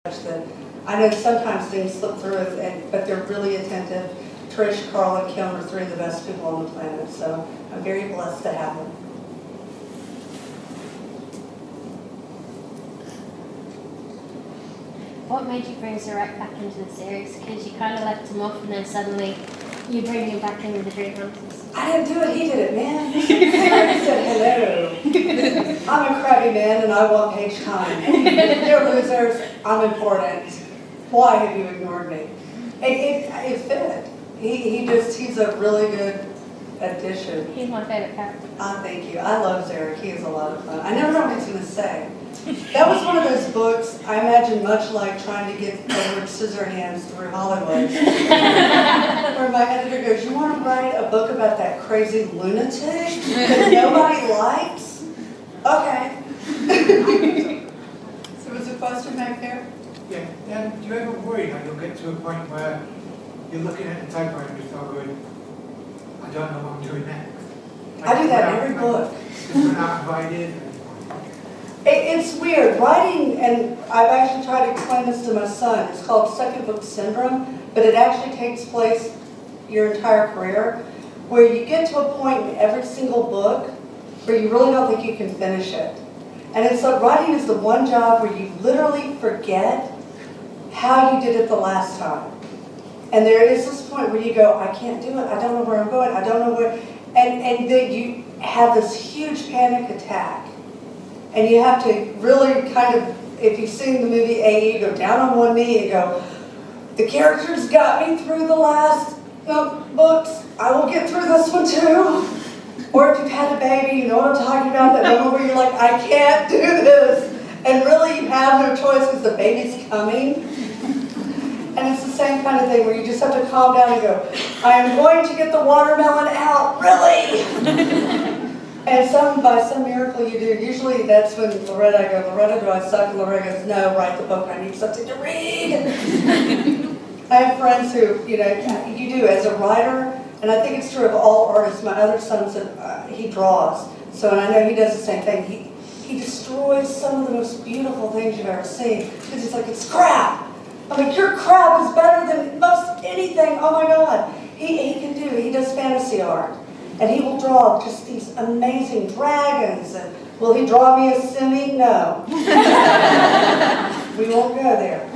that I know sometimes things slip through, but they're really attentive. Trish, Carl, and Kim are three of the best people on the planet, so I'm very blessed to have them. What made you bring Zarek back into the series? Because you kind of left him off and then suddenly you bring him back in with the Dream Hunters. I didn't do it, he did it, man. Zarek said hello. I'm a crabby man and I want page time. You're losers, I'm important. Why have you ignored me? It fit. He's a really good addition. He's my favourite character. Thank you. I love Zarek. He is a lot of fun. I never know what he's going to say. That was one of those books, I imagine, much like trying to get Edward Scissorhands through Hollywood. Where my editor goes, you want to write a book about that crazy lunatic that nobody likes? Okay. So was the question back there? Yeah. Do you ever worry that you'll get to a point where you're looking at the typewriter and you start going, I don't know what I'm doing next? I do that in every book. Just run out of ideas. It's weird. Writing, and I've actually tried to explain this to my son, it's called second book syndrome, but it actually takes place your entire career, where you get to a point in every single book where you really don't think you can finish it. And it's like writing is the one job where you literally forget how you did it the last time. And there is this point where you go, I can't do it, I don't know where I'm going, I don't know where, and then you have this huge panic attack. And you have to really kind of, if you've seen the movie A, you go down on one knee and go, the characters got me through the last books, I will get through this one too. Or if you've had a baby, you know what I'm talking about, that moment where you're like, I can't do this. And really you have no choice because the baby's coming. And it's the same kind of thing where you just have to calm down and go, I am going to get the watermelon out, really? And by some miracle you do. Usually that's when I go, Loretta, do I suck? And Loretta goes, no, write the book, I need something to read. I have friends who, you do as a writer, and I think it's true of all artists. My other son said he draws, so and I know he does the same thing. He destroys some of the most beautiful things you've ever seen, because he's like, it's crap. I'm like, your crap is better than most anything, oh my God. He does fantasy art. And he will draw just these amazing dragons. And will he draw me a simi? No. We won't go there.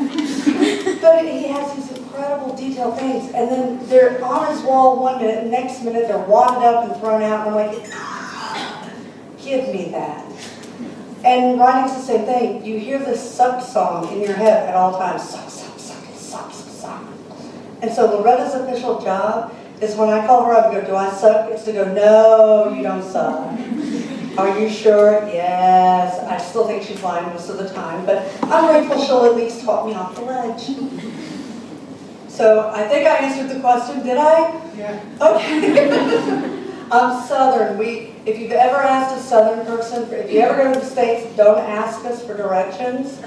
But he has these incredible detailed things. And then they're on his wall one minute, and next minute they're wadded up and thrown out. And I'm like, give me that. And writing's the same thing. You hear this suck song in your head at all times. Suck, suck, suck, suck, suck, suck. And so Loretta's official job is when I call her up and go, do I suck? It's to go, no, you don't suck. Are you sure? Yes. I still think she's lying most of the time, but I'm grateful she'll at least talk me off the ledge. So I think I answered the question, did I? Yeah. Okay. I'm Southern. If you've ever asked a Southern person, if you ever go to the States, don't ask us for directions.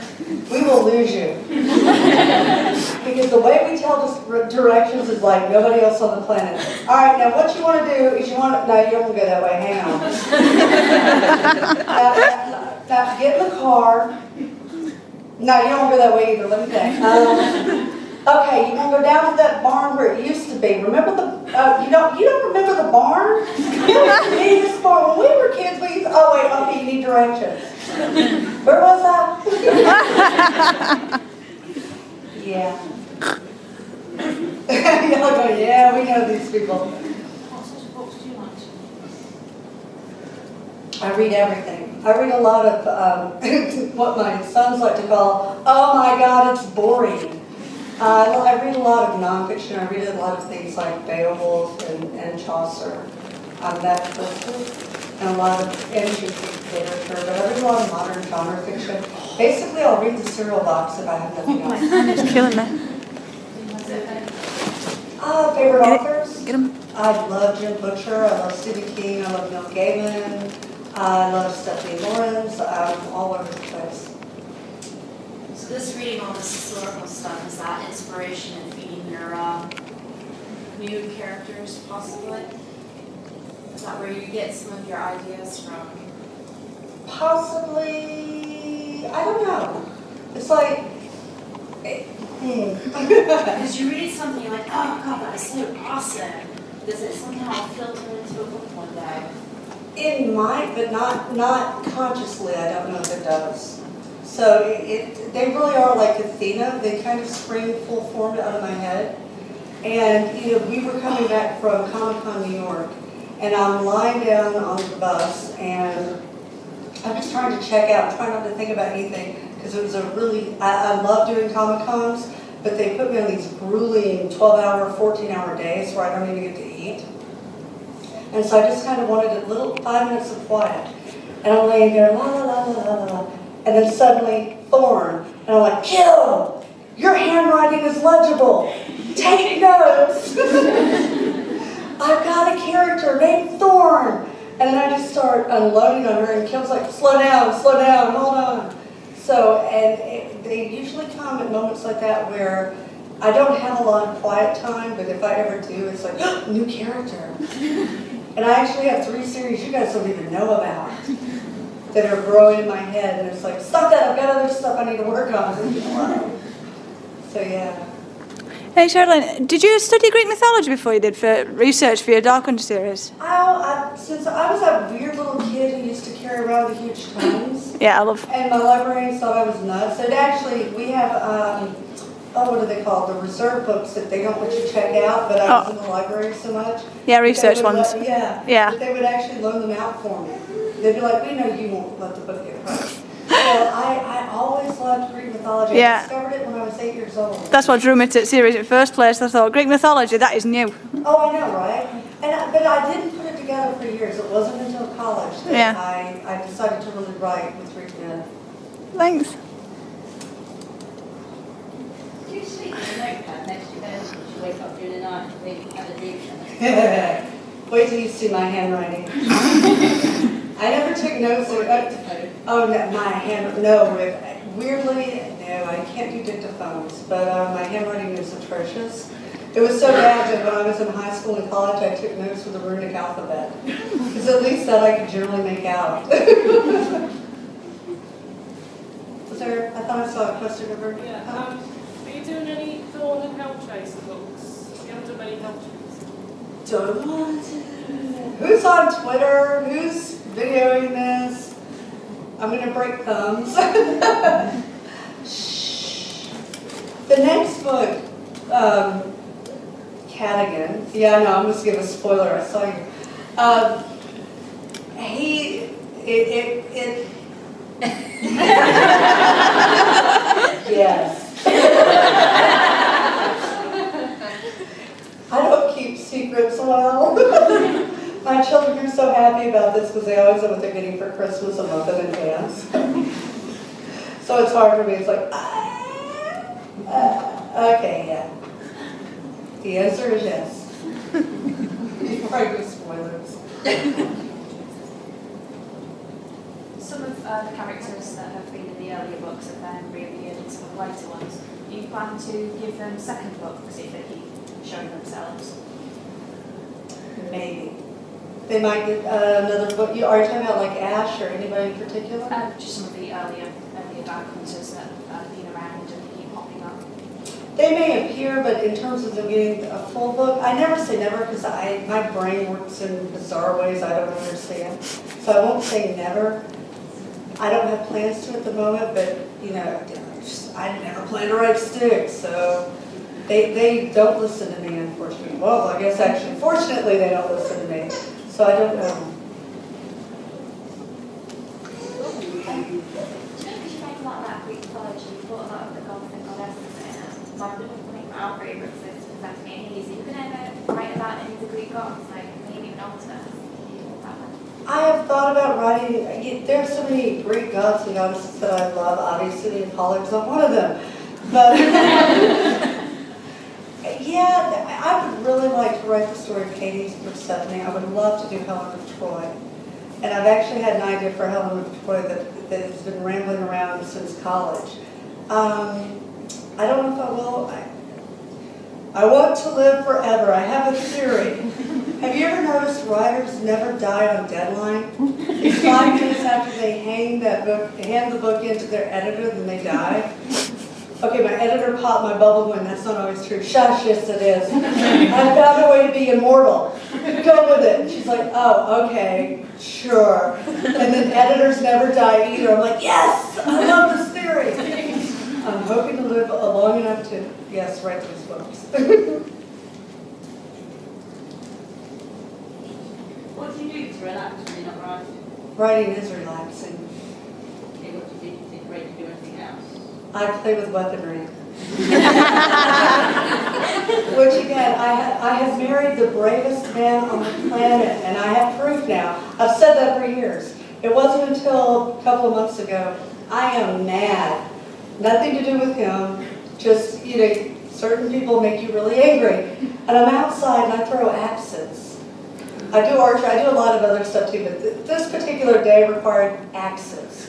We will lose you. Because the way we tell directions is like nobody else on the planet. All right, now what you want to do is no, you don't want to go that way, hang on. now get in the car. No, you don't want to go that way either, let me think. Okay, you want to go down to that barn where it used to be. Remember you don't remember the barn? You this barn. When we were kids, we used to, oh wait, okay, you need directions. Where was I? Yeah. Y'all go, yeah, we know these people. What sort of books do you like? I read everything. I read a lot of what my sons like to call, oh my God, it's boring. I read a lot of nonfiction. I read a lot of things like Beowulf and Chaucer. That's listed. And a lot of ancient literature. But I read a lot of modern genre fiction. Basically, I'll read the cereal box if I have nothing else. It's killing me. Favorite authors? Get him. I love Jim Butcher. I love Stephen King. I love Neil Gaiman. I love Stephanie Lawrence. I'm all over the place. So this reading all this historical stuff, is that inspiration in feeding your new characters, possibly? Is that where you get some of your ideas from? Possibly, I don't know. It's like, Because you read something, you're like, oh god, that is so awesome. Does it somehow filter into a book one day? It might, but not consciously. I don't know if it does. So they really are like Athena. They kind of spring full form out of my head. And we were coming back from Comic-Con New York, and I'm lying down on the bus, and I'm just trying to check out, trying not to think about anything, because it was a really, I love doing Comic-Cons, but they put me on these grueling 12-hour, 14-hour days where I don't even get to eat. And so I just kind of wanted a little 5 minutes of quiet. And I'm laying there, la la la la la la, and then suddenly, Thorn, and I'm like, Jill, your handwriting is legible. Take notes. I've got a character named Thorn. And then I just start unloading on her, and Kim's like, slow down, hold on. So, they usually come at moments like that where I don't have a lot of quiet time, but if I ever do, it's like, new character. And I actually have 3 series you guys don't even know about that are growing in my head, and it's like, stop that, I've got other stuff I need to work on. So, yeah. Hey Sherrilyn, did you study Greek mythology before you did for research for your Dark Hunter series? Since I was that weird little kid who used to carry around the huge tomes, Yeah, I love. and my librarians thought I was nuts. And actually, we have, what are they called? The reserve books that they don't let you check out, but I was in the library so much. Yeah, research ones. Yeah. But they would actually loan them out for me. They'd be like, we know you won't let the book get hurt. So I always loved Greek mythology. Yeah. I discovered it when I was 8 years old. That's what drew me to the series in the first place. I thought, Greek mythology, that is new. Oh, I know, right? But I didn't put it together for years. It wasn't until college that I decided to really write with Greek myth. Thanks. Do you sleep with a notepad next to your bed? You wake up during the night and think, have a dream. Wait till you see my handwriting. I never took notes. Oh, no, my hand, no. Weirdly, no, I can't do dictaphones, but my handwriting is atrocious. It was so bad that when I was in high school and college, I took notes with the runic alphabet. Because at least that I could generally make out. Was there, I thought I saw a question over here. Yeah, are you doing any Thorn and Hellchaser books? You haven't done any Hellchaser? Don't want to. Who's on Twitter? Who's videoing this? I'm going to break thumbs. Shh. The next book, Cadigan. Yeah, I know, I'm just giving a spoiler. I saw you. Yes. I don't keep secrets well. My children are so happy about this because they always know what they're getting for Christmas a month in advance. So it's hard for me. It's like, okay, yeah. The answer is yes. Before I do spoilers. Some of the characters that have been in the earlier books have then reappeared in some of the later ones. Do you plan to give them second books if they keep showing themselves? Maybe. They might get another book. Are you talking about like Ash or anybody in particular? Just some of the earlier Dark Hunters that have been around and keep popping up. They may appear, but in terms of them getting a full book, I never say never because my brain works in bizarre ways I don't understand. So I won't say never. I don't have plans to at the moment, but I never plan to write Styxx, so they don't listen to me, unfortunately. Well, I guess actually, fortunately, they don't listen to me, so I don't know. Because you make a lot of that Greek mythology, you put a lot of the gods and goddesses in it. Like one of our favourites is Stephanie and Hazy. You can ever write about any of the Greek gods, like maybe even Altus. I have thought about writing, there's so many Greek gods and goddesses that I love. Obviously, the Apollo's not one of them. But, yeah, I would really like to write the story of Hades and Persephone. I would love to do Helen of Troy. And I've actually had an idea for Helen of Troy that has been rambling around since college. I don't know if I will. I want to live forever. I have a theory. Have you ever noticed writers never die on deadline? It's 5 minutes after they hand the book into their editor, then they die. Okay, my editor popped my bubble when that's not always true. Shush, yes it is. I found a way to be immortal. Go with it. And she's like, oh, okay, sure. And then editors never die either. I'm like, yes, I love this theory. I'm hoping to live long enough to, yes, write these books. What do you do to relax when you're not writing? Writing is relaxing. Okay, what do you do to take a break to do anything else? I play with weaponry. Which again, I have married the bravest man on the planet, and I have proof now. I've said that for years. It wasn't until a couple of months ago. I am mad. Nothing to do with him. Just, you know, certain people make you really angry. And I'm outside and I throw axes. I do archery, I do a lot of other stuff too, but this particular day required axes.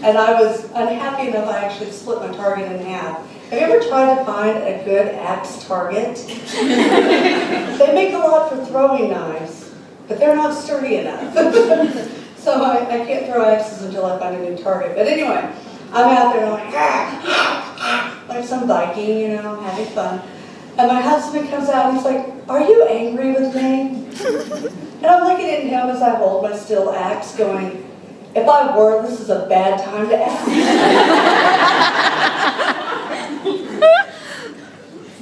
And I was unhappy enough I actually split my target in half. Have you ever tried to find a good axe target? They make a lot for throwing knives, but they're not sturdy enough. So I can't throw axes until I find a new target. But anyway, I'm out there and I'm like some Viking, you know, having fun. And my husband comes out and he's like, are you angry with me? And I'm looking at him as I hold my steel axe going, if I were, this is a bad time to ask.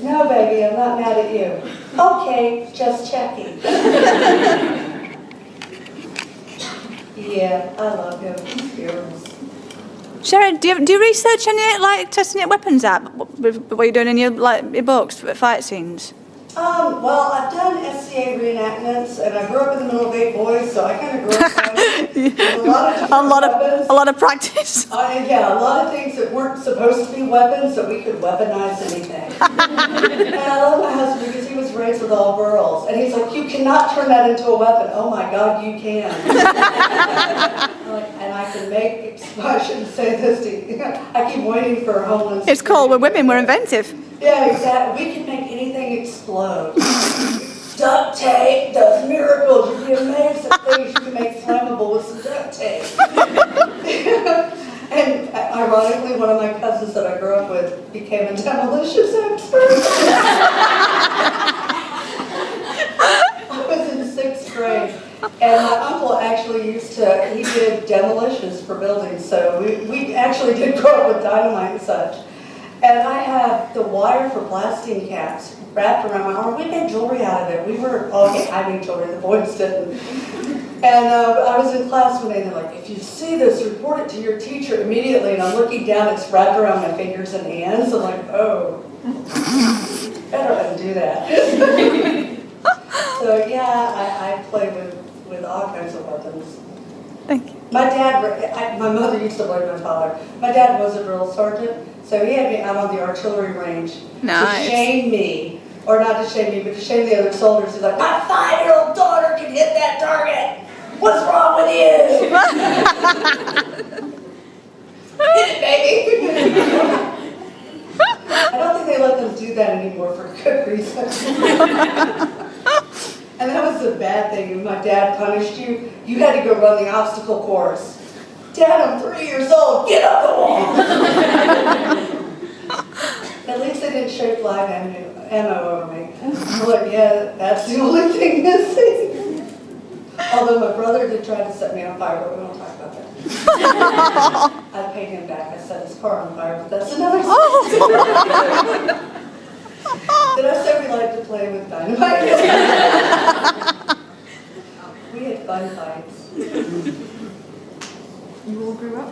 No, baby, I'm not mad at you. Okay, just checking. Yeah, I love him. He's fearless. Sharon, do you research any like testing out weapons out? What you're doing in your books, fight scenes? Well, I've done SCA reenactments, and I grew up in the middle of 8 boys, so I kind of grew up with a lot of practice. Yeah, a lot of things that weren't supposed to be weapons, so we could weaponize anything. And I love my husband because he was raised with all girls, and he's like, you cannot turn that into a weapon. Oh my God, you can. And I can make, I shouldn't say this to you. I keep waiting for Homeland Security. It's called We're Women, We're Inventive. Yeah, exactly. We can make anything explode. Duct tape does miracles. You'd be amazed at things you can make flammable with some duct tape. And ironically, one of my cousins that I grew up with became a demolitions expert. I was in 6th grade. And my uncle actually he did demolitions for buildings. So we actually did grow up with dynamite and such. And I have the wire for blasting caps wrapped around my arm. We made jewelry out of it. I made jewelry, the boys didn't. And I was in class one day, and they're like, if you see this, report it to your teacher immediately. And I'm looking down, it's wrapped around my fingers and hands. I'm like, oh, better undo that. So yeah, I play with all kinds of weapons. Thank you. My mother used to blame my father. My dad was a drill sergeant, so he had me out on the artillery range Nice. to shame me, or not to shame me, but to shame the other soldiers. He's like, my 5-year-old daughter can hit that target. What's wrong with you? Hit it, baby. I don't think they let them do that anymore for good reason. And that was the bad thing. When my dad punished you, you had to go run the obstacle course. Dad, I'm 3 years old. Get up the wall. At least they didn't shape live ammo over me. I'm like, yeah, that's the only thing missing. Although my brother did try to set me on fire, but we won't talk about that. I paid him back. I set his car on fire, but that's another story. Did I say we like to play with dynamite? We had fun fights. You all grew up